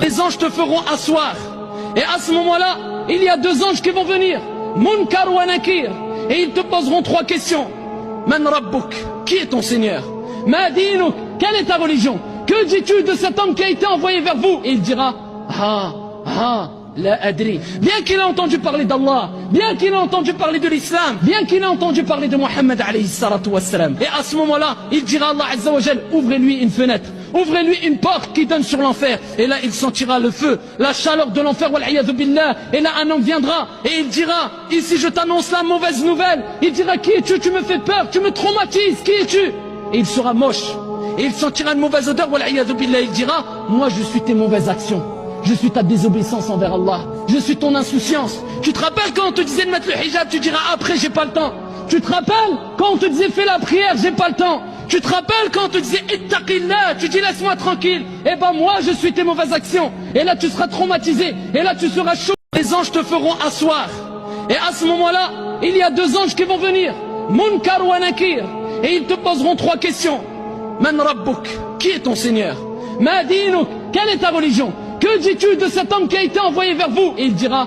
Les anges te feront asseoir. Et à ce moment-là, il y a deux anges qui vont venir. Munkar wa Nakir. Et ils te poseront trois questions. Man Rabbuk, qui est ton Seigneur? Ma dinuk, quelle est ta religion? Que dis-tu de cet homme qui a été envoyé vers vous? Et il dira, la adri. Bien qu'il ait entendu parler d'Allah, bien qu'il ait entendu parler de l'islam, bien qu'il ait entendu parler de Mohammed alayhi salatu wassalam. Et à ce moment-là, il dira à Allah azza wa jal, ouvrez-lui une fenêtre, ouvrez-lui une porte qui donne sur l'enfer. Et là, il sentira le feu, la chaleur de l'enfer, wal iyadhu billah. Et là, un homme viendra et il dira, ici je t'annonce la mauvaise nouvelle. Il dira, qui es-tu? Tu me fais peur, tu me traumatises, qui es-tu? Et il sera moche. Et il sentira une mauvaise odeur, wal iyadhu billah. Il dira, moi je suis tes mauvaises actions. Je suis ta désobéissance envers Allah. Je suis ton insouciance. Tu te rappelles quand on te disait de mettre le hijab, tu diras après j'ai pas le temps. Tu te rappelles quand on te disait fais la prière, j'ai pas le temps. Tu te rappelles quand on te disait ittaqillah, tu dis laisse-moi tranquille. Eh ben moi je suis tes mauvaises actions. Et là tu seras traumatisé. Et là tu seras chaud. Les anges te feront asseoir. Et à ce moment-là, il y a deux anges qui vont venir. Munkar wa Nakir. Et ils te poseront trois questions. Man Rabbuk, qui est ton Seigneur? Ma dinuk, quelle est ta religion? Que dis-tu de cet homme qui a été envoyé vers vous? Et il dira,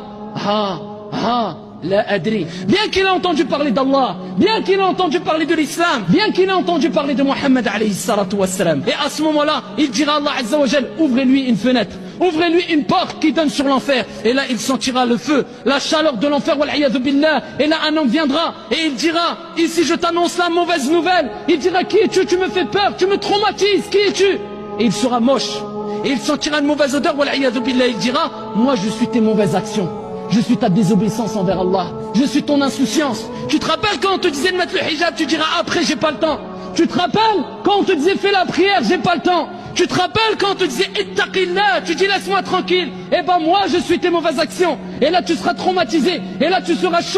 la adri. Bien qu'il ait entendu parler d'Allah, bien qu'il ait entendu parler de l'islam, bien qu'il ait entendu parler de Mohammed alayhi salatu wassalam. Et à ce moment-là, il dira à Allah azza wa jal, ouvrez-lui une fenêtre, ouvrez-lui une porte qui donne sur l'enfer. Et là, il sentira le feu, la chaleur de l'enfer, wal iyadhu billah. Et là, un homme viendra et il dira, ici je t'annonce la mauvaise nouvelle. Il dira, qui es-tu? Tu me fais peur, tu me traumatises, qui es-tu? Et il sera moche. Et il sentira une mauvaise odeur, wal iyadhu billah. Il dira, moi je suis tes mauvaises actions. Je suis ta désobéissance envers Allah. Je suis ton insouciance. Tu te rappelles quand on te disait de mettre le hijab, tu diras après j'ai pas le temps. Tu te rappelles quand on te disait fais la prière, j'ai pas le temps. Tu te rappelles quand on te disait ittaqillah, tu dis laisse-moi tranquille. Eh ben moi je suis tes mauvaises actions. Et là tu seras traumatisé. Et là tu seras chaud.